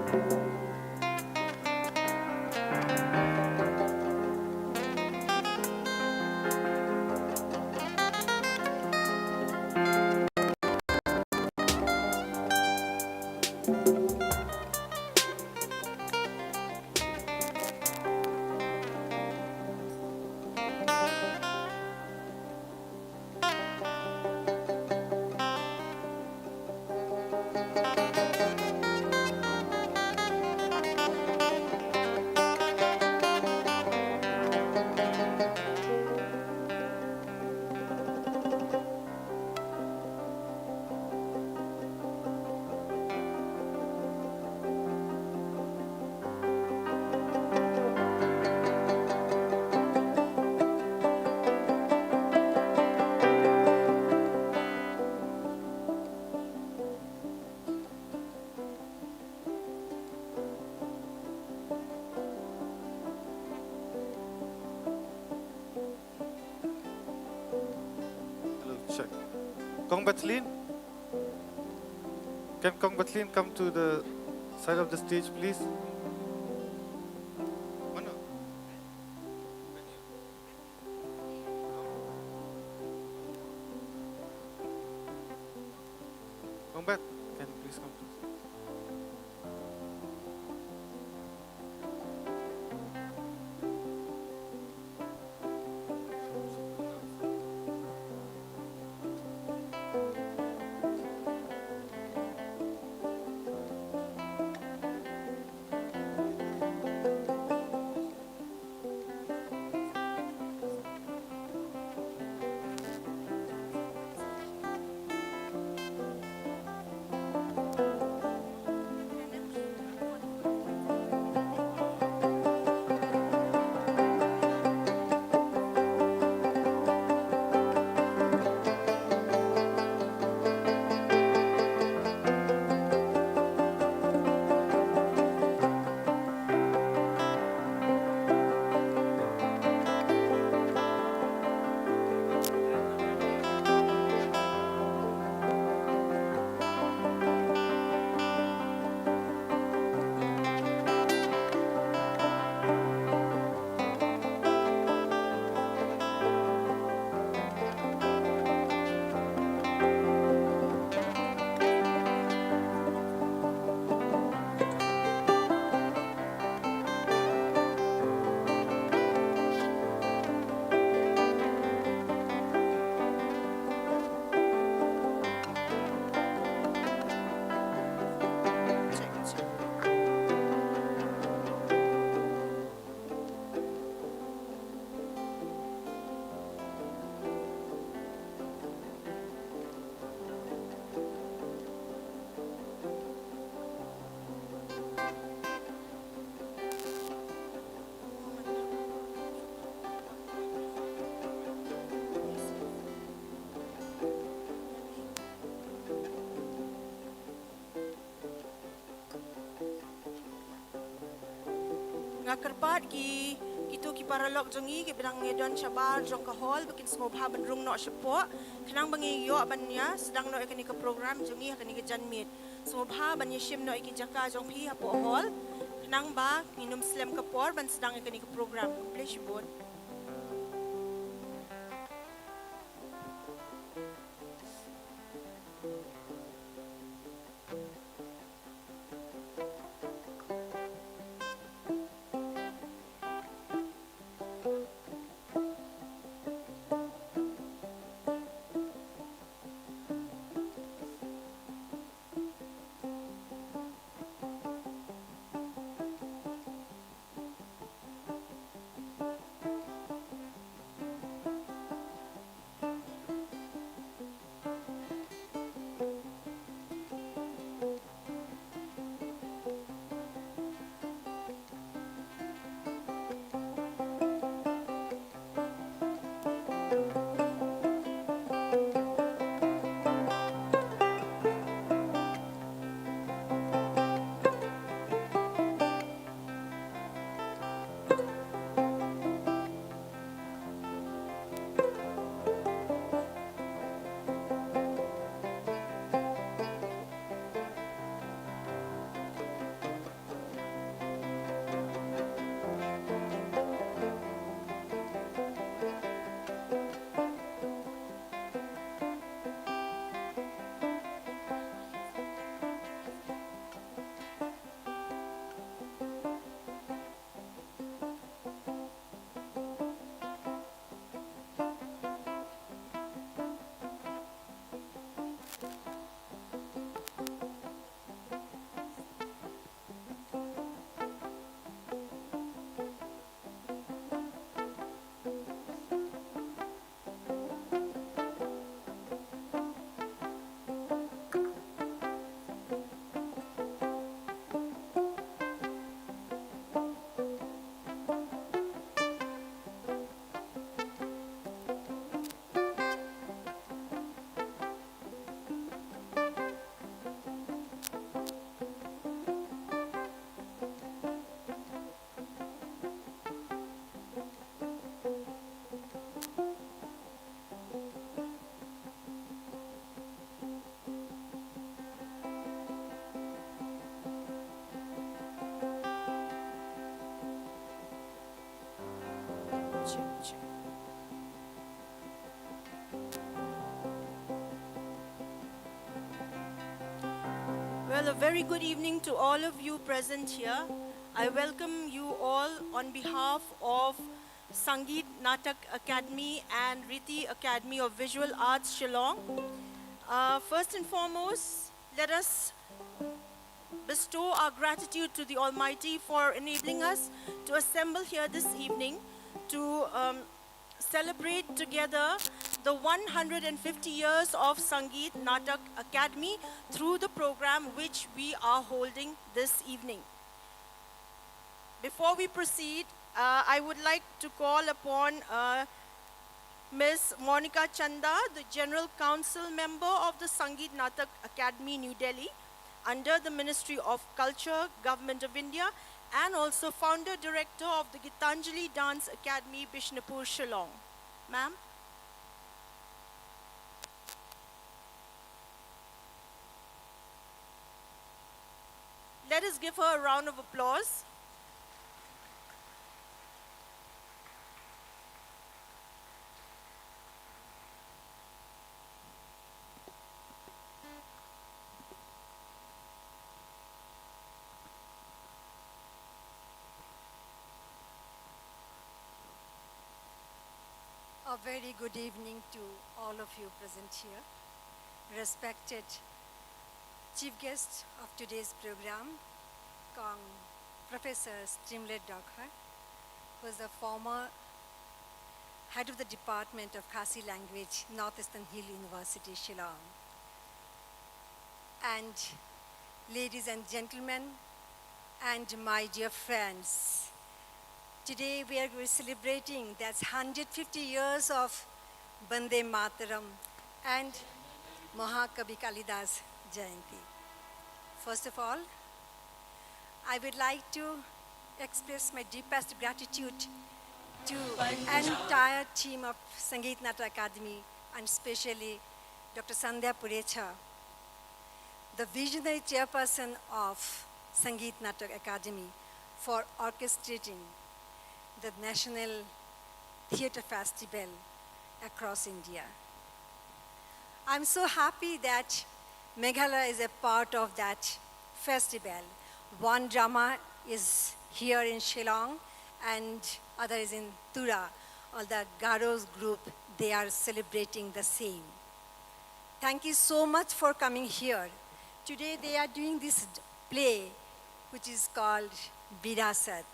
Check. Kong Batlin? Can Kong Batlin come to the side of the stage, please? Mana? Kong Bat, can you please come to? Nga kerpat ki itu ki paralog jongi ki bidang ngedon chabar jong ka hall bikin semua bahaban rung no sepo kenang bangi yo abanya sedang no ikani ke program jongi ikani ke janmit semua bahaban yeshim no iki jaka jong pi hapo hall kenang ba minum slam ke por ban sedang ikani ke program please bon. check. Well, a very good evening to all of you present here. I welcome you all on behalf of Sangeet Natak Academy and Riti Academy of Visual Arts, Shillong. First and foremost, let us bestow our gratitude to the Almighty for enabling us to assemble here this evening to celebrate together the 150 years of Sangeet Natak Academy through the program which we are holding this evening. Before we proceed, I would like to call upon Ms. Monica Chanda, the General Council member of the Sangeet Natak Academy, New Delhi, under the Ministry of Culture, Government of India, and also founder director of the Gitanjali Dance Academy, Bishnupur, Shillong. Ma'am. Let us give her a round of applause. A very good evening to all of you present here. Respected chief guest of today's program, Kong Professor Strimlet Doghar, who is the former head of the Department of Khasi Language, Northeastern Hill University, Shillong. And ladies and gentlemen, and my dear friends, today we are celebrating that's 150 years of Bande Mataram and Mahakavi Kalidas Jayanti. First of all, I would like to express my deepest gratitude to the entire team of Sangeet Natak Academy and especially Dr. Sandhya Purecha, the visionary chairperson of Sangeet Natak Academy, for orchestrating the National Theatre Festival across India. I'm so happy that Meghalaya is a part of that festival. One drama is here in Shillong and other is in Tura. All the Garos group, they are celebrating the same. Thank you so much for coming here. Today they are doing this play which is called Virasat.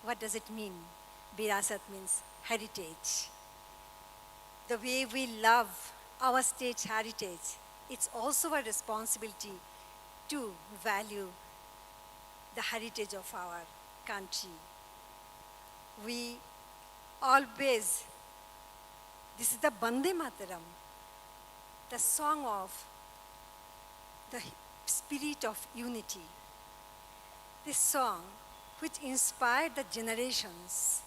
What does it mean? Virasat means heritage. The way we love our state's heritage, it's also a responsibility to value the heritage of our country. We always, this is the Bande Mataram, the song of the spirit of unity. This song which inspired the generations.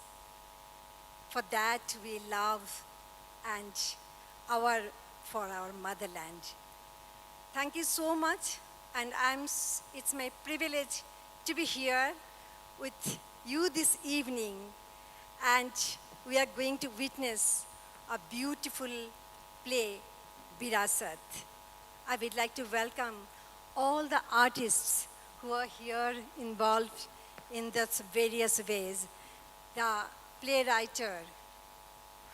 For that we love and for our motherland. Thank you so much, and it's my privilege to be here with you this evening, and we are going to witness a beautiful play, Virasat. I would like to welcome all the artists who are here involved in those various ways. The playwright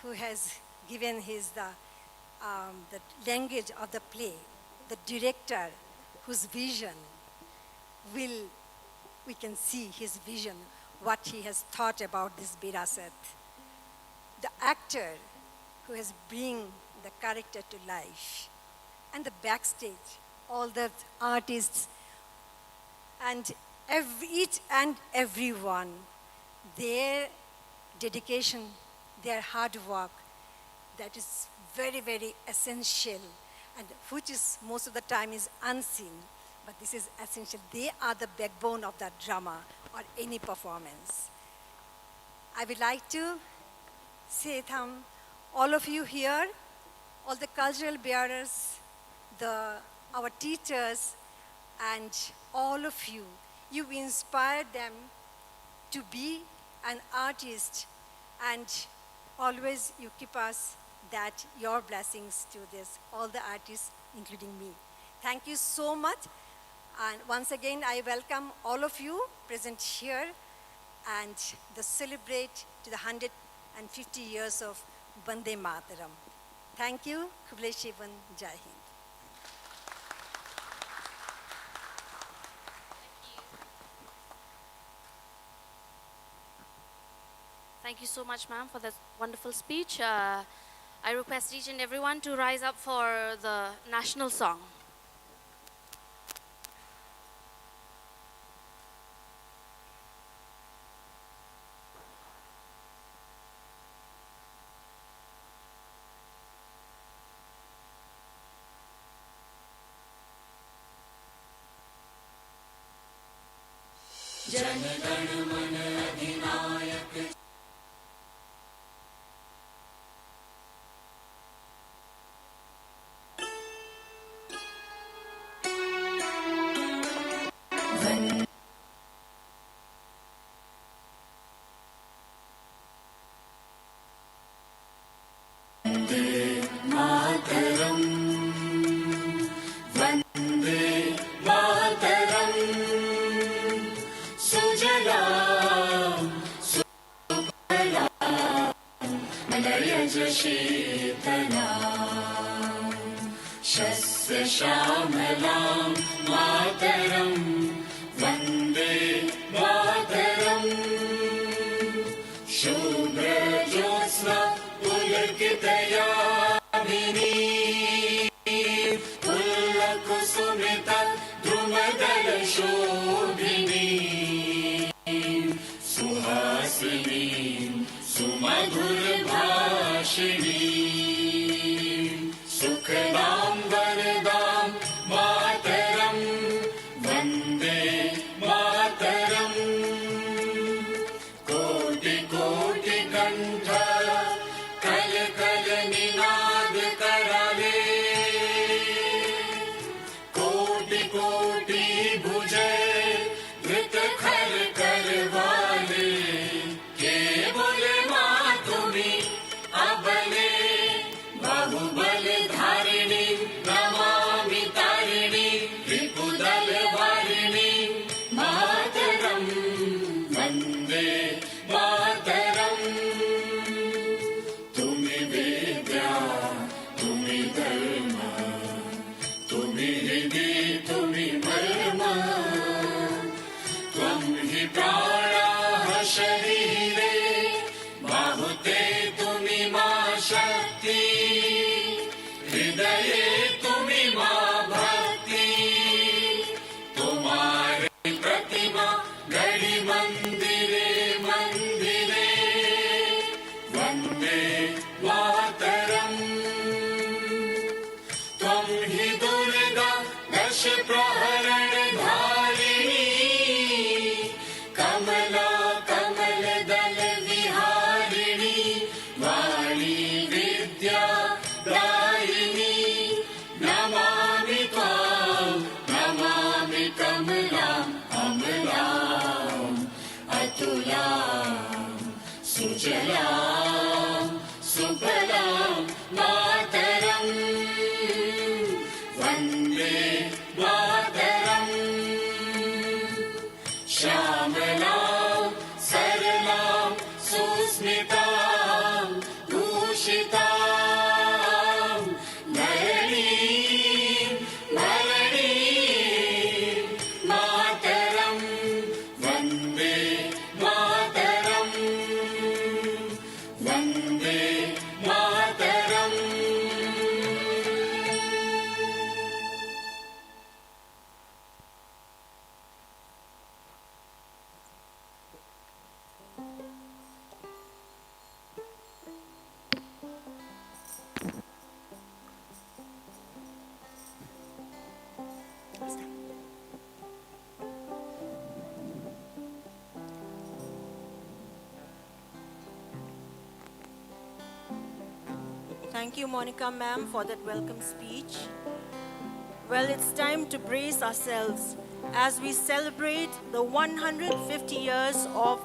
who has given the language of the play, the director whose vision we can see his vision, what he has thought about this Virasat. The actor who has bring the character to life, and the backstage, all the artists, and each and everyone, their dedication, their hard work, that is very, very essential, and which is most of the time is unseen, but this is essential. They are the backbone of that drama or any performance. I would like to say all of you here, all the cultural bearers, our teachers, and all of you, you inspired them to be an artist and always you keep us that your blessings to this, all the artists, including me. Thank you so much. And once again, I welcome all of you present here and the celebrate to the 150 years of Bande Mataram. Thank you. Kuble Shivan, Jai Hind. Thank you so much, ma'am, for that wonderful speech. I request each and everyone to rise up for the national song. Thank you, Monica ma'am, for that welcome speech. Well, it's time to brace ourselves as we celebrate the 150 years of